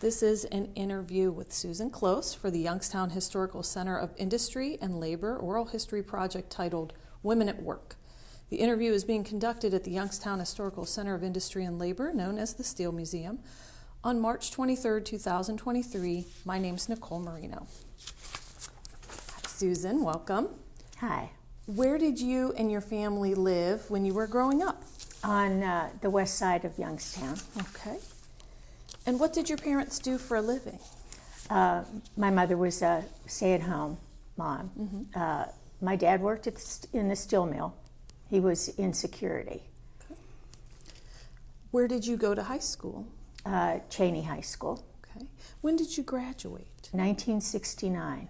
This is an interview with Susan Close for the Youngstown Historical Center of Industry and Labor Oral History Project titled Women at Work. The interview is being conducted at the Youngstown Historical Center of Industry and Labor, known as the Steel Museum, on March 23, 2023. My name's Nicole Marino. Susan, welcome. Hi. Where did you and your family live when you were growing up? On the west side of Youngstown. Okay. And what did your parents do for a living? My mother was a stay-at-home mom. Mm-hmm. My dad worked in the steel mill. He was in security. Okay. Where did you go to high school? Cheney High School. Okay. When did you graduate? 1969.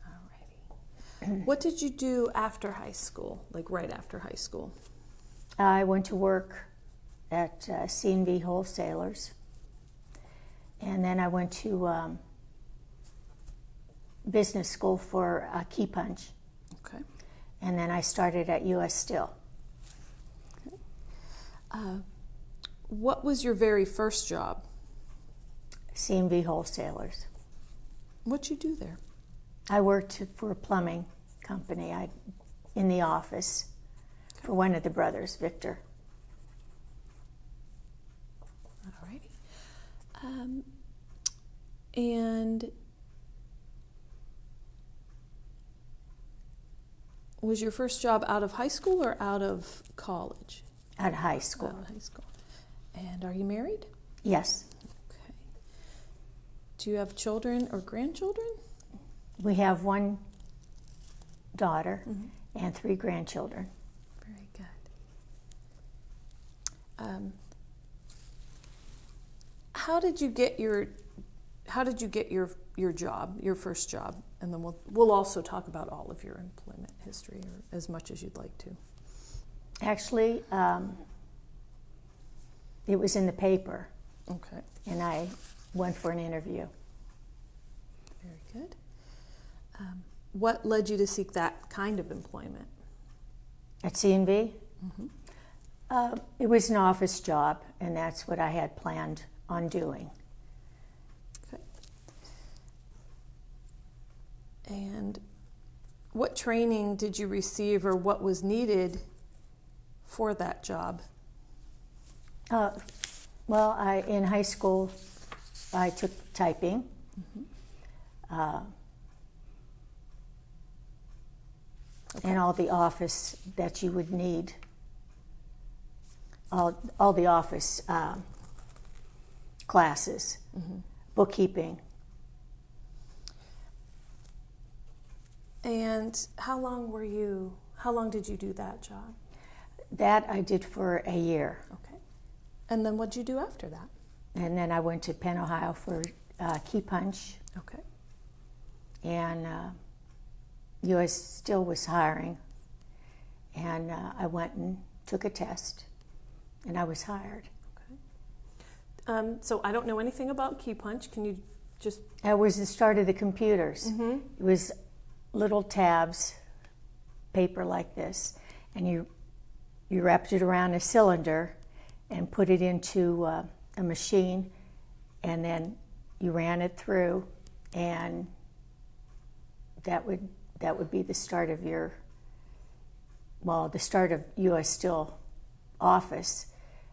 Alrighty. What did you do after high school, like right after high school? I went to work at C&V Wholesalers. And then I went to business school for Key Punch. Okay. And then I started at U.S. Steel. Okay. What was your very first job? C&V Wholesalers. What'd you do there? I worked for a plumbing company in the office for one of the brothers, Victor. Alrighty. And was your first job out of high school or out of college? At high school. Out of high school. And are you married? Yes. Okay. Do you have children or grandchildren? We have one daughter and 3 grandchildren. Very good. How did you get your job, your first job? And then we'll also talk about all of your employment history, or as much as you'd like to. Actually, it was in the paper. Okay. And I went for an interview. Very good. What led you to seek that kind of employment? At C&V? Mm-hmm. It was an office job, and that's what I had planned on doing. Okay. And what training did you receive, or what was needed for that job? Well, in high school, I took typing. Mm-hmm. Okay. And all the office that you would need. All the office classes, bookkeeping. And how long did you do that job? That I did for a year. Okay. And then what'd you do after that? And then I went to Penn, Ohio for Key Punch. Okay. And U.S. Steel was hiring. And I went and took a test. And I was hired. Okay. So I don't know anything about Key Punch. Can you just... It was the start of the computers. Mm-hmm. It was little tabs, paper like this, and you wrapped it around a cylinder and put it into a machine, and then you ran it through, and that would be the start of the start of U.S. Steel office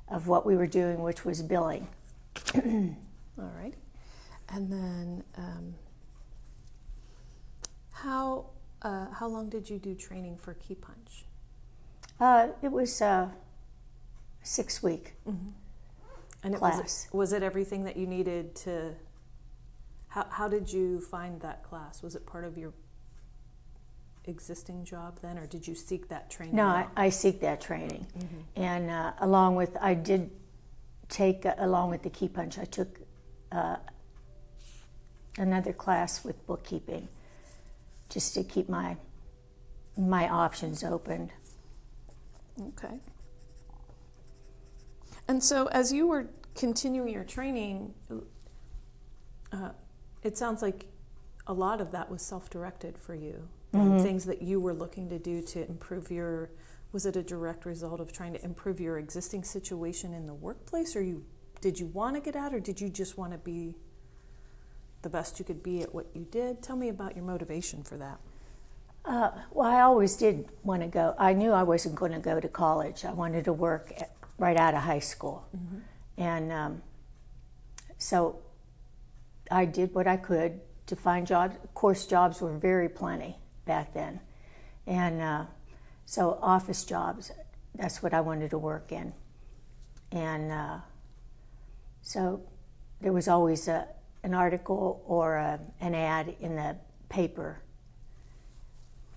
of what we were doing, which was billing. All right. And then how long did you do training for Key Punch? It was a 6-week And class. Was it everything that you needed to... How did you find that class? Was it part of your existing job then, or did you seek that training? No, I seek that training. And along with the Key Punch, I took another class with bookkeeping just to keep my options open. Okay. And so as you were continuing your training, it sounds like a lot of that was self-directed for you. Things that you were looking to do to improve was it a direct result of trying to improve your existing situation in the workplace, or did you want to get out, or did you just want to be the best you could be at what you did. Tell me about your motivation for that. Well, I always did want to go. I knew I wasn't going to go to college. I wanted to work right out of high school. And so I did what I could to find jobs. Of course, jobs were very plenty back then. And so office jobs, that's what I wanted to work in. And so there was always an article or an ad in the paper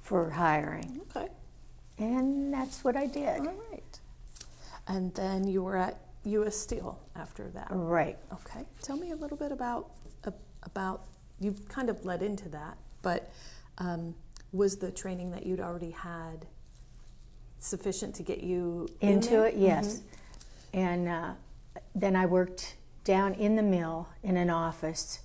for hiring. Okay. And that's what I did. All right. And then you were at U.S. Steel after that. Right. Okay. Tell me a little bit about you've kind of led into that, but was the training that you'd already had sufficient to get you Into it, yes. And then I worked down in the mill in an office.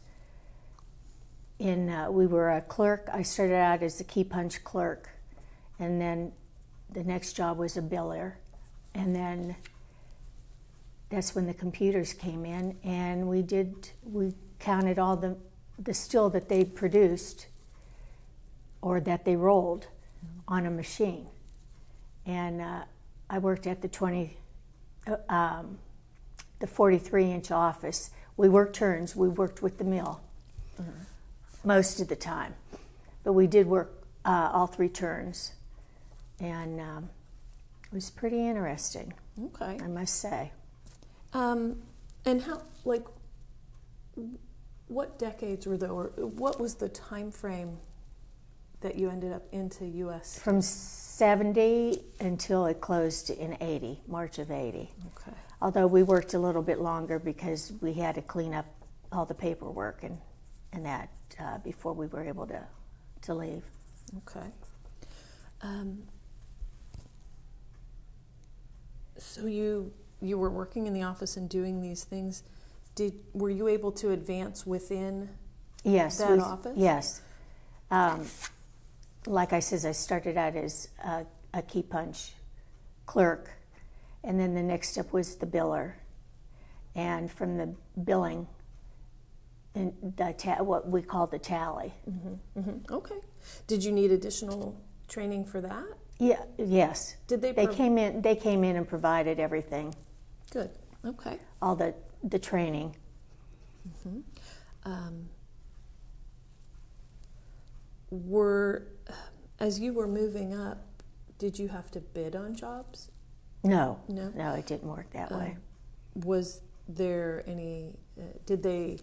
We were a clerk. I started out as a key punch clerk, and then the next job was a biller, and then that's when the computers came in, and we counted all the steel that they produced or that they rolled on a machine. And I worked at the 43-inch office. We worked turns. We worked with the mill most of the time, but we did work all 3 turns, and it was pretty interesting. Okay. I must say. And how, like, what decades were there, or what was the time frame that you ended up into U.S.? From 70 until it closed in 80, March of 80. Okay. Although we worked a little bit longer because we had to clean up all the paperwork and that before we were able to leave. Okay. So you were working in the office and doing these things. Were you able to advance within that office? Yes. Like I said, I started out as a key punch clerk, and then the next step was the biller. And from the billing, what we call the tally. Okay. Did you need additional training for that? Yeah. Yes. Did they? They came in. They came in and provided everything. Good. Okay. All the training. As you were moving up, did you have to bid on jobs? No. No? No, it didn't work that way. Was there any? Did they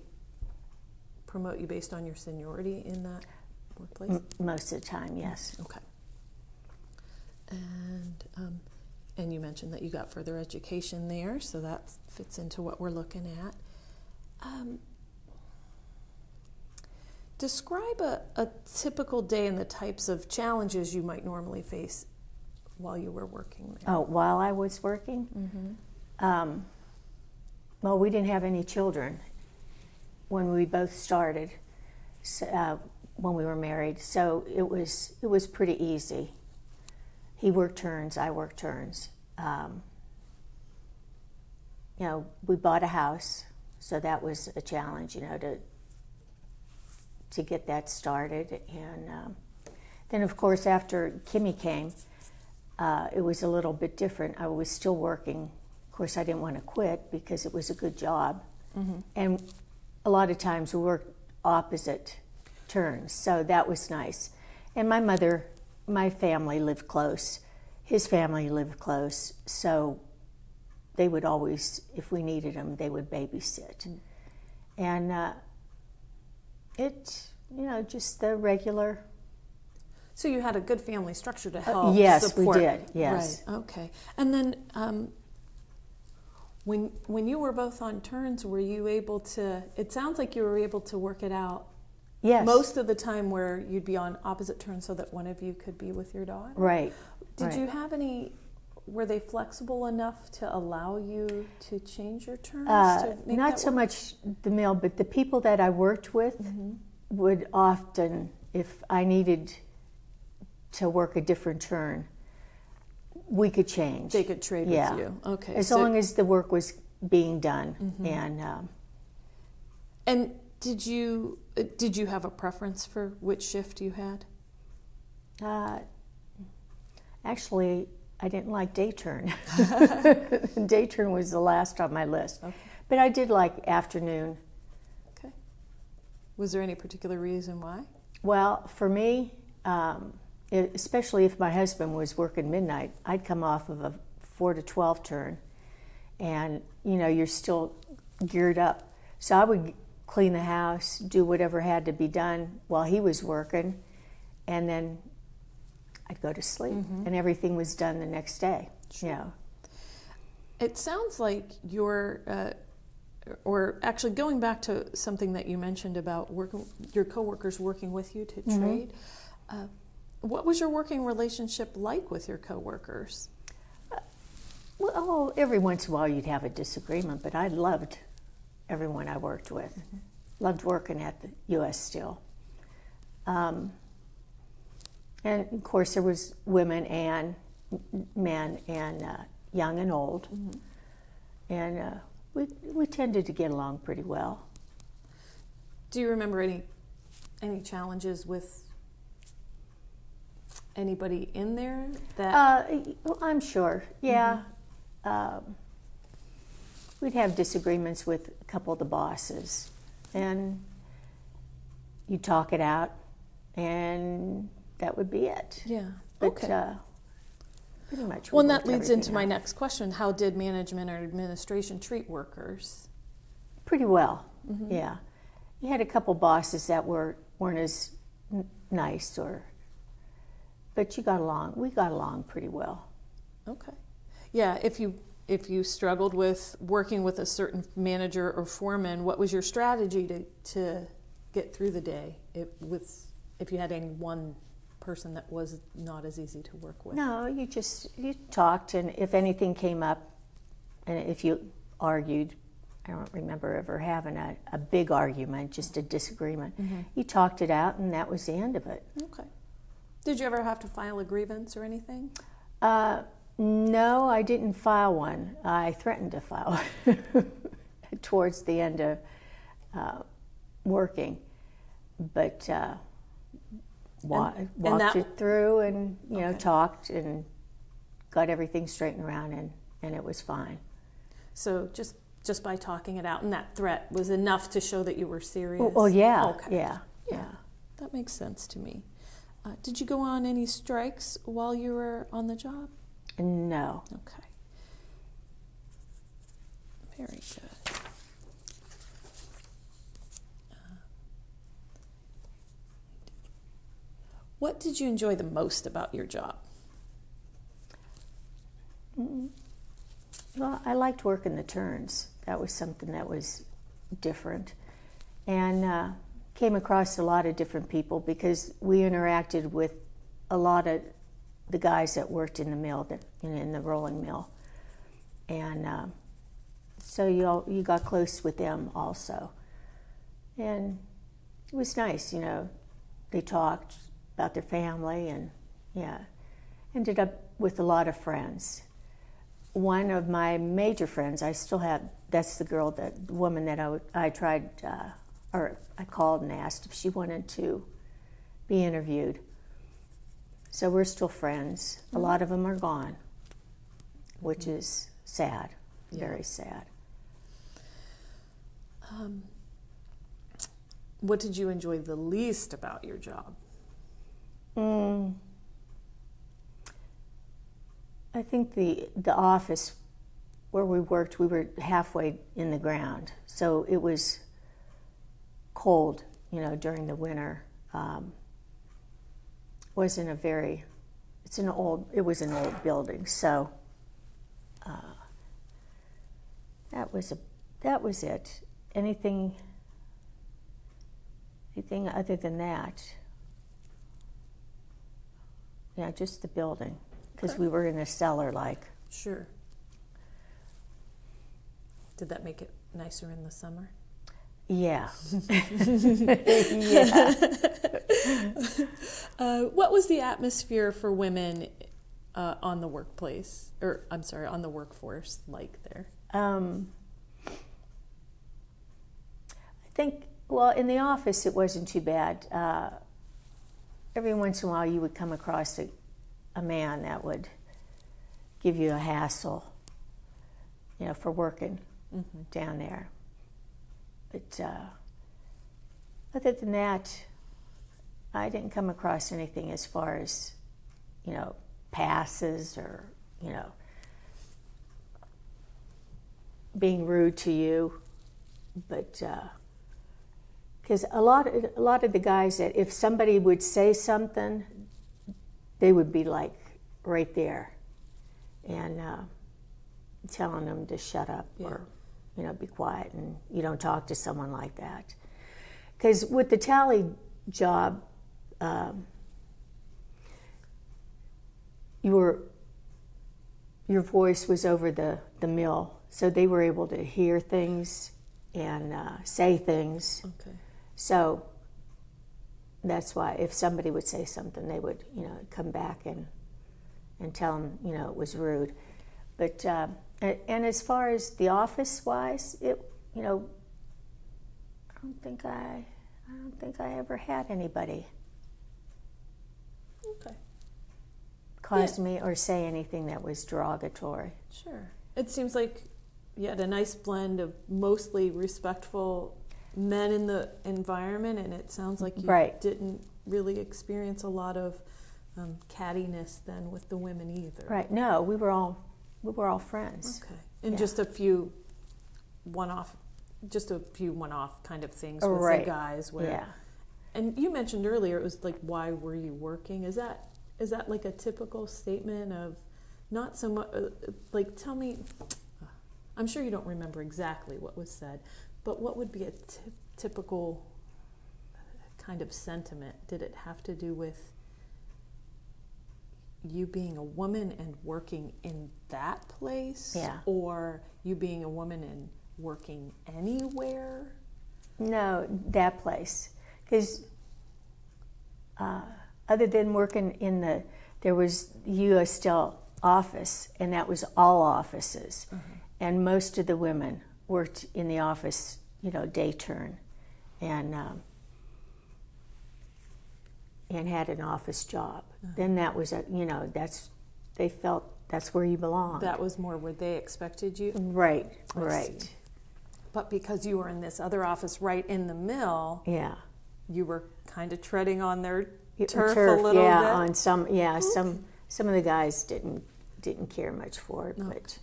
promote you based on your seniority in that workplace? Most of the time, yes. Okay. And you mentioned that you got further education there, so that fits into what we're looking at. Describe a typical day and the types of challenges you might normally face while you were working there. Oh, while I was working? Well, we didn't have any children when we both started, when we were married, so it was pretty easy. He worked turns, I worked turns. We bought a house, so that was a challenge, to get that started. And then, of course, after Kimmy came, it was a little bit different. I was still working. Of course, I didn't want to quit because it was a good job. And a lot of times we worked opposite turns, so that was nice. And my family lived close. His family lived close, so they would always, if we needed them, they would babysit. And just the regular. So you had a good family structure to help yes, support. we did, yes. Right, okay. And then when you were both on turns, were you able to, it sounds like you were able to work it out Yes. most of the time where you'd be on opposite turns so that one of you could be with your daughter? Right. Did you have any, were they flexible enough to allow you to change your turns? To make Not that so work? much the mill, but the people that I worked with would often, if I needed to work a different turn, we could change. They could trade Yeah. with you. Okay. As long as the work was being done. And And Did you have a preference for which shift you had? Actually, I didn't like day turn. Day turn was the last on my list. Okay. But I did like afternoon. Okay. Was there any particular reason why? Well, for me, especially if my husband was working midnight, I'd come off of a 4 to 12 turn, and you're still geared up. So I would clean the house, do whatever had to be done while he was working, and then I'd go to sleep, and everything was done the next day. Sure. It sounds like you're, or actually going back to something that you mentioned about your coworkers working with you to trade. What was your working relationship like with your coworkers? Well, every once in a while you'd have a disagreement, but I loved everyone I worked with. Loved working at the U.S. Steel. And of course there was women and men, and young and old. And we tended to get along pretty well. Do you remember any challenges with anybody in there that Well, I'm sure, yeah. We'd have disagreements with a couple of the bosses, and you'd talk it out, and that would be it. Yeah. But, okay. Pretty much. Well, and that leads into everything my out. next question. How did management or administration treat workers? Pretty well, yeah. You had a couple bosses that weren't as nice, but you got along. We got along pretty well. Okay. Yeah, if you struggled with working with a certain manager or foreman, what was your strategy to get through the day if you had any one person that was not as easy to work with? No, you talked, and if anything came up, and if you argued, I don't remember ever having a big argument, just a disagreement. You talked it out, and that was the end of it. Okay. Did you ever have to file a grievance or anything? No, I didn't file one. I threatened to file towards the end of working, but walked it through, and Okay. talked and got everything straightened around, and it was fine. So just by talking it out, and that threat was enough to show that you were serious? Oh yeah, Okay. yeah. That makes sense to me. Did you go on any strikes while you were on the job? No. Okay. Very good. What did you enjoy the most about your job? Well, I liked working the turns. That was something that was different. And came across a lot of different people because we interacted with a lot of the guys that worked in the mill, in the rolling mill. And so you got close with them also. And it was nice, They talked about their family, and ended up with a lot of friends. One of my major friends, I still have, that's the woman that I tried, or I called and asked if she wanted to be interviewed. So we're still friends. A lot of them are gone, which is sad, very sad. What did you enjoy the least about your job? I think the office where we worked, we were halfway in the ground, so it was cold, during the winter. It was an old building, so that was it. Anything other than that? Yeah, just the building, because we were in a cellar, Sure. Did that make it nicer in the summer? Yeah. Yeah. What was the atmosphere for women on the workplace, on the workforce like there? I think, Well, in the office, it wasn't too bad. Every once in a while, you would come across a man that would give you a hassle, for working down there. But other than that, I didn't come across anything as far as, passes or, being rude to you. But because a lot of the guys, that if somebody would say something, they would be like right there and telling them to shut up or be quiet, and you don't talk to someone like that. Because with the tally job, your voice was over the mill, so they were able to hear things and say things. Okay. So that's why if somebody would say something, they would, come back and tell them, it was rude. But and as far as the office wise, I don't think I ever had anybody cause me or say anything that was derogatory. Sure. It seems like you had a nice blend of mostly respectful men in the environment, and it sounds like you didn't really experience a lot of cattiness then with the women either. Right. No, we were all friends. Okay. And just a few one-off kind of things with the guys. Where, and you mentioned earlier it was like, why were you working? Is that like a typical statement of not so much like, tell me, I'm sure you don't remember exactly what was said, but what would be a typical kind of sentiment? Did it have to do with you being a woman and working in that place? Yeah. Or you being a woman and working anywhere? No, that place. Because other than working there was U.S. Steel office, and that was all offices. And most of the women worked in the office, day turn, and had an office job. Then that was they felt that's where you belonged. That was more where they expected you? Right. But because you were in this other office right in the mill, you were kind of treading on their turf a little bit? On some, some of the guys didn't care much for it, but...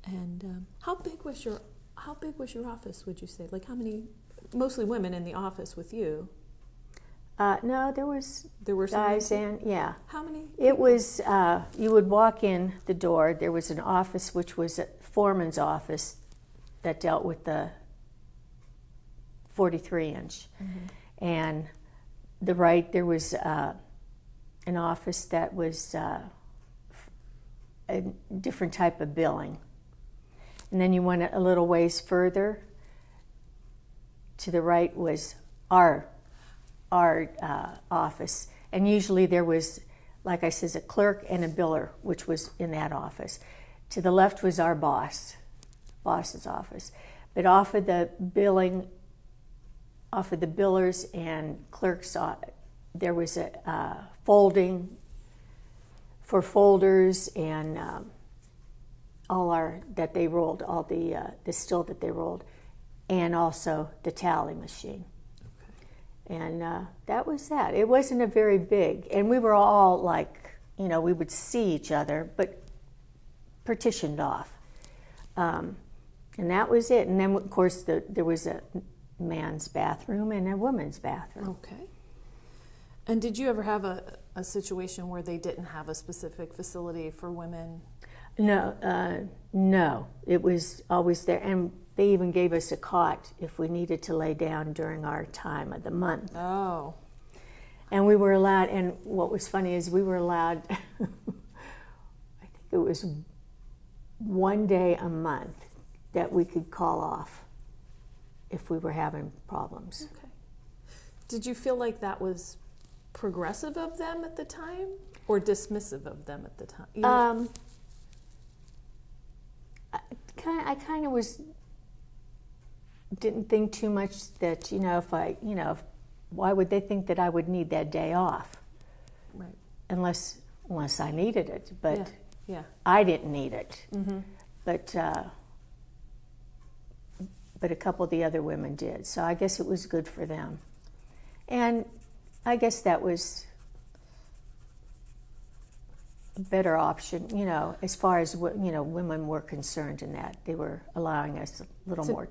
And how big was your office, would you say? Like, how many, mostly women in the office with you? No, there were guys in, How many? It was, you would walk in the door, there was an office which was a foreman's office that dealt with the 43-inch. And there was an office that was a different type of billing. And then you went a little ways further. To the right was our office. And usually there was, like I said, a clerk and a biller, which was in that office. To the left was our boss's office. But off of the billers and clerks, there was a folding for folders and all that they rolled, all the steel that they rolled, and also the tally machine. And that was that. It wasn't a very big, and we were all like, we would see each other, but partitioned off. And that was it. And then, of course, there was a man's bathroom and a woman's bathroom. Okay. And did you ever have a situation where they didn't have a specific facility for women? No. It was always there. And they even gave us a cot if we needed to lay down during our time of the month. Oh. And we were allowed, and what was funny is we were allowed, I think it was one day a month that we could call off if we were having problems. Okay. Did you feel like that was progressive of them at the time or dismissive of them at the time? I kind of didn't think too much that, why would they think that I would need that day off? Right. Unless I needed it, but Yeah. I didn't need it. Mm-hmm. But a couple of the other women did, so I guess it was good for them. And I guess that was a better option, as far as women were concerned in that they were allowing us a little more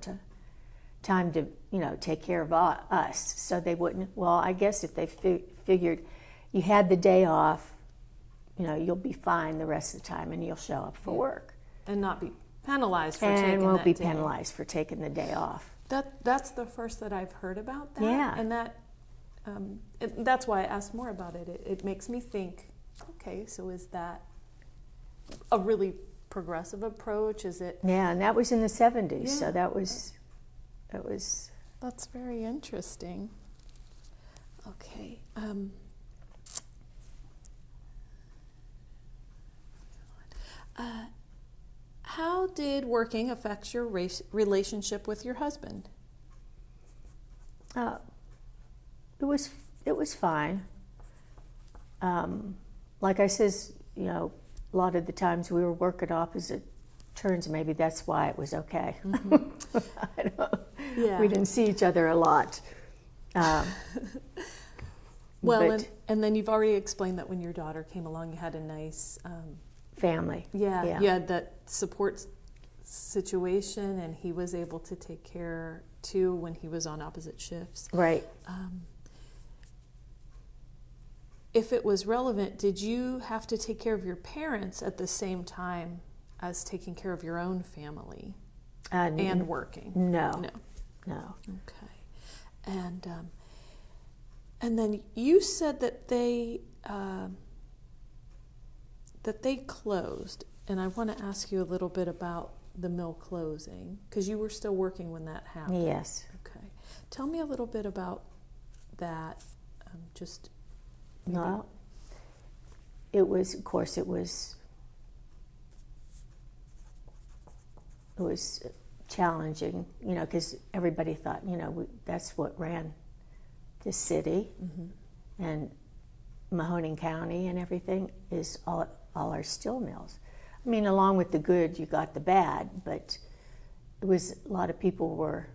time to take care of us, so they wouldn't. Well, I guess if they figured you had the day off, you'll be fine the rest of the time, and you'll show up for work And not be penalized for and taking won't that be day. penalized for taking the day off. That's the first that I've heard about that. Yeah. And that's why I asked more about it. It makes me think, okay, so is that a really progressive approach? Is it? Yeah, and that was in the 70s, so Yeah. that was. That's very interesting. Okay. How did working affect your relationship with your husband? It was fine. Like I says, a lot of the times we were working opposite turns. Maybe that's why it was okay. Mm-hmm. I don't, Yeah. We didn't see each other a lot. Well, but and then you've already explained that when your daughter came along, you had a nice, family. you had that support situation, and he was able to take care too when he was on opposite shifts. Right. If it was relevant, did you have to take care of your parents at the same time as taking care of your own family and working? No. No. Okay. And then you said that they closed, and I want to ask you a little bit about the mill closing, because you were still working when that happened. Yes. Okay. Tell me a little bit about that. Just maybe. Well, it was, of course, it was challenging, because everybody thought, that's what ran this city, and Mahoning County and everything is all our steel mills. I mean, along with the good, you got the bad, but it was a lot of people were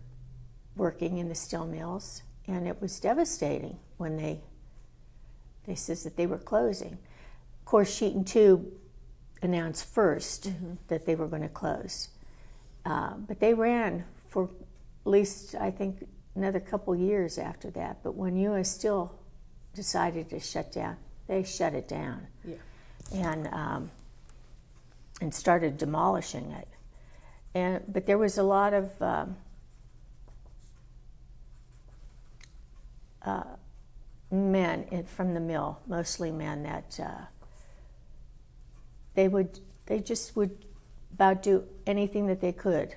working in the steel mills, and it was devastating when they says that they were closing. Of course, Sheet and Tube announced first that they were going to close, but they ran for at least, I think, another couple years after that. But when U.S. Steel decided to shut down, they shut it down. Yeah. And started demolishing it. But there was a lot of men from the mill, mostly men, that they just would about do anything that they could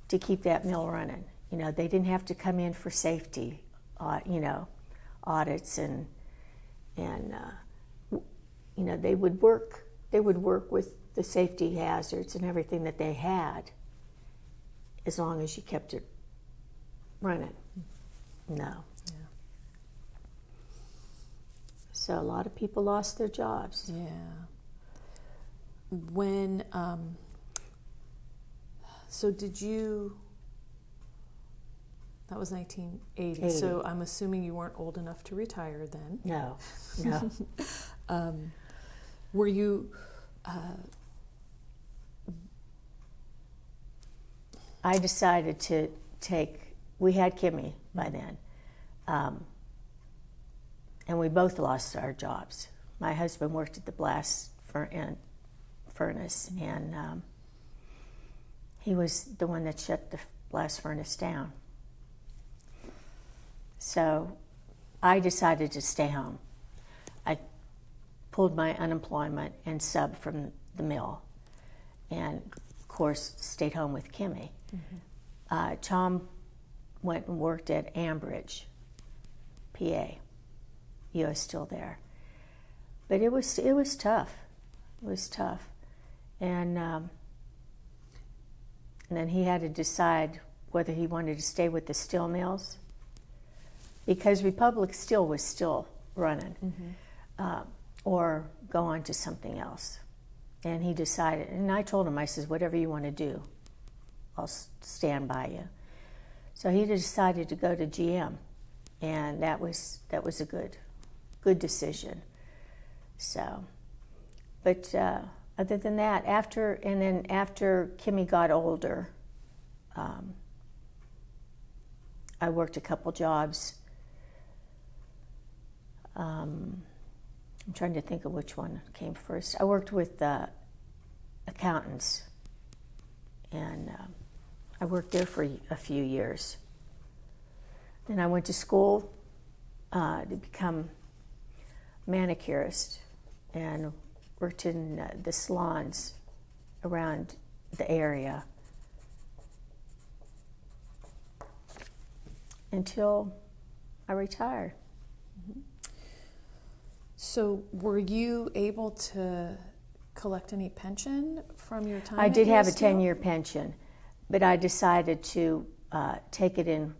to keep that mill running. They didn't have to come in for safety, audits, and they would work. They would work with the safety hazards and everything that they had, as long as you kept it running. No. Yeah. So a lot of people lost their jobs. Yeah. When, so did you, that was 1980, 80. so I'm assuming you weren't old enough to retire then. No. Were you, I decided to we had Kimmy by then, and we both lost our jobs. My husband worked at the blast furnace, and he was the one that shut the blast furnace down. So I decided to stay home. I pulled my unemployment and subbed from the mill, and of course stayed home with Kimmy. Tom went and worked at Ambridge, PA. He was still there, but it was tough. It was tough, and And then he had to decide whether he wanted to stay with the steel mills, because Republic Steel was still running, or go on to something else. And he decided, and I told him, I says, whatever you want to do, I'll stand by you. So he decided to go to GM, and that was a good decision. So, but other than that, after Kimmy got older, I worked a couple jobs. I'm trying to think of which one came first. I worked with accountants, and I worked there for a few years. Then I went to school to become manicurist, and worked in the salons around the area until I retired. So were you able to collect any pension from your time? I did have a Steel? 10-year pension, but I decided to take it in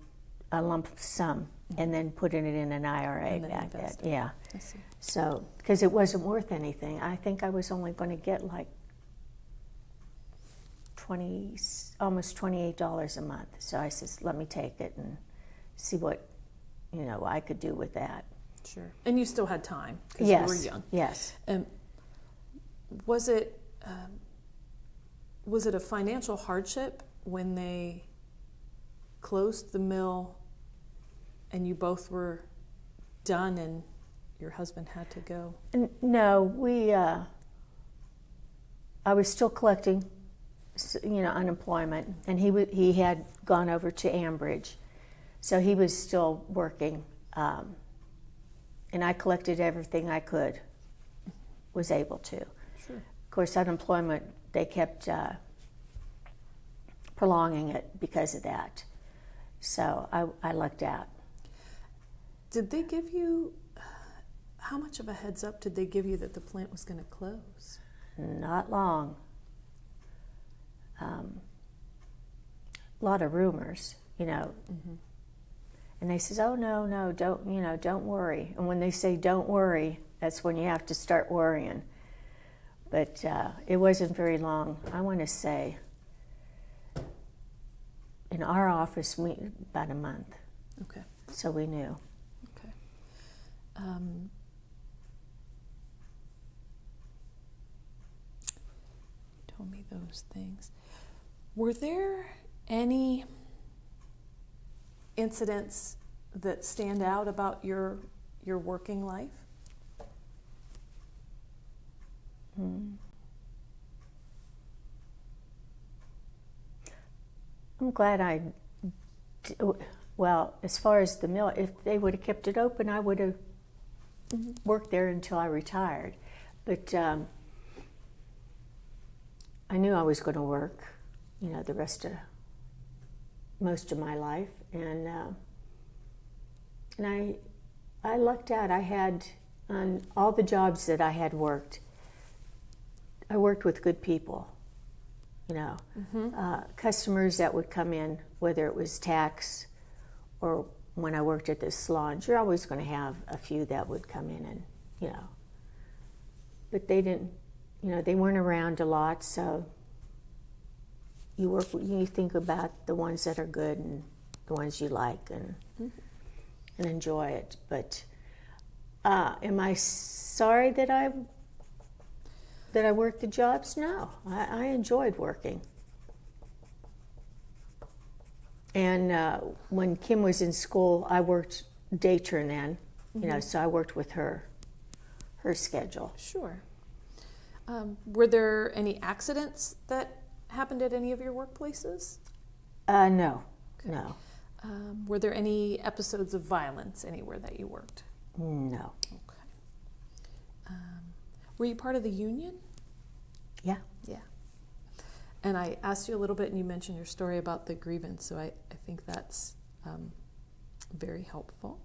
a lump sum and then put it in an IRA And then back then. invest it. Yeah. I see. So, because it wasn't worth anything. I think I was only going to get like almost $28 a month. So I says, let me take it and see what I could do with that. Sure. And you still had time because Yes. you were young. Yes. Was it a financial hardship when they closed the mill and you both were done and your husband had to go? No, I was still collecting, unemployment, and he had gone over to Ambridge, so he was still working, and I collected everything I was able to. Sure. Of course, unemployment, they kept prolonging it because of that, so I lucked out. Did they give you, how much of a heads up did they give you that the plant was going to close? Not long. A lot of rumors, And they says, "Oh no, don't worry." And when they say "don't worry," that's when you have to start worrying. But it wasn't very long. I want to say, in our office, about a month. Okay. So we knew. Okay. Told me those things. Were there any incidents that stand out about your working life? I'm glad well, as far as the mill, if they would have kept it open, I would have worked there until I retired. But I knew I was going to work, most of my life, and I lucked out. I had, on all the jobs that I had worked, I worked with good people. Customers that would come in, whether it was tax or when I worked at the salons, you're always going to have a few that would come in and, but they didn't, they weren't around a lot, so you think about the ones that are good and the ones you like and enjoy it. But am I sorry that I worked the jobs? No, I enjoyed working. And when Kim was in school, I worked day turn then, so I worked with her schedule. Sure. Were there any accidents that happened at any of your workplaces? No, Okay. no, Were there any episodes of violence anywhere that you worked? no. Okay. Were you part of the union? Yeah. Yeah. And I asked you a little bit, and you mentioned your story about the grievance, so I think that's very helpful.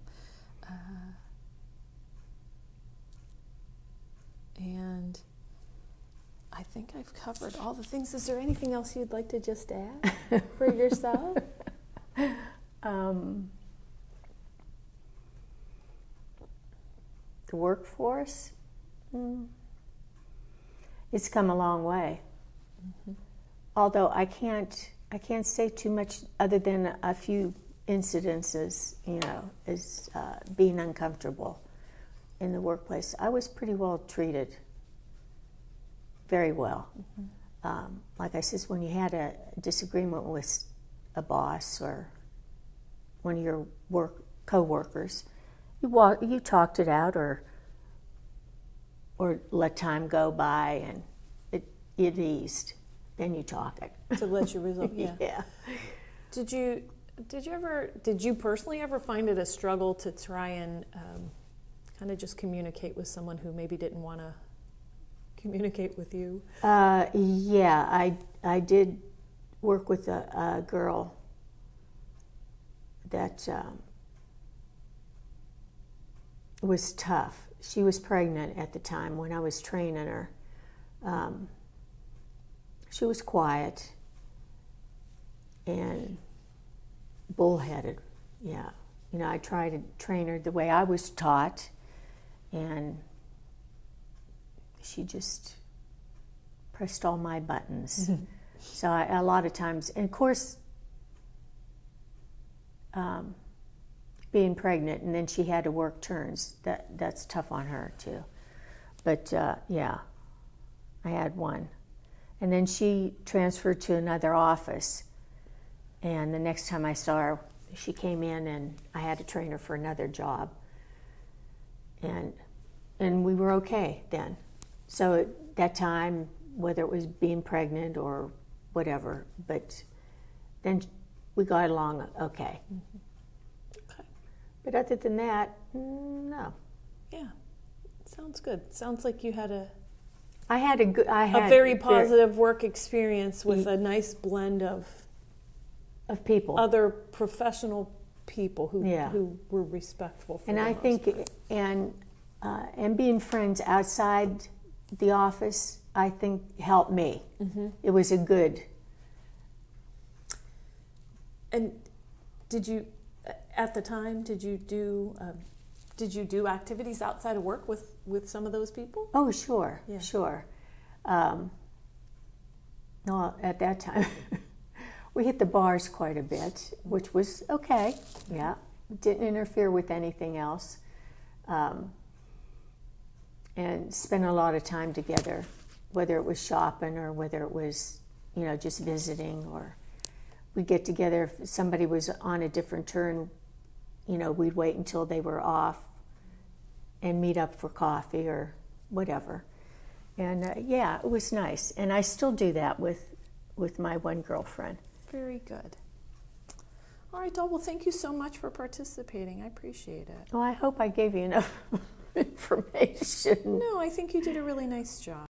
And I think I've covered all the things. Is there anything else you'd like to just add for yourself? The workforce, it's come a long way. Mm-hmm. Although I can't say too much other than a few incidences, as being uncomfortable in the workplace. I was pretty well treated, very well. Mm-hmm. Like I said, when you had a disagreement with a boss or one of your co-workers, you talked it out, or let time go by, and it eased. Then you talk it to let you resolve. Yeah. Yeah. Did you personally ever find it a struggle to try and kind of just communicate with someone who maybe didn't want to communicate with you? Yeah, I did work with a girl that was tough. She was pregnant at the time when I was training her. She was quiet and bullheaded. Yeah, I tried to train her the way I was taught, and she just pressed all my buttons. Mm-hmm. So a lot of times, and of course, being pregnant and then she had to work turns, that's tough on her too. But yeah, I had one. And then she transferred to another office, and the next time I saw her, she came in and I had to train her for another job. And we were okay then. So at that time, whether it was being pregnant or whatever, but then we got along okay. Mm-hmm. Okay. But other than that, no. Yeah, sounds good. Sounds like you had a very positive work experience with a nice blend of people, other professional people who were respectful. For and I think, and being friends outside the office, I think helped me. Mm-hmm. It was a good. And did you, at the time, did you do activities outside of work with some of those people? Oh, sure, yeah. Sure. No, at that time, we hit the bars quite a bit, which was okay. Yeah, didn't interfere with anything else, and spent a lot of time together, whether it was shopping or whether it was, just visiting, or we'd get together if somebody was on a different turn. We'd wait until they were off and meet up for coffee or whatever. And yeah, it was nice. And I still do that with my one girlfriend. Very good. All right, Doll, well, thank you so much for participating. I appreciate it. Well, I hope I gave you enough information. No, I think you did a really nice job.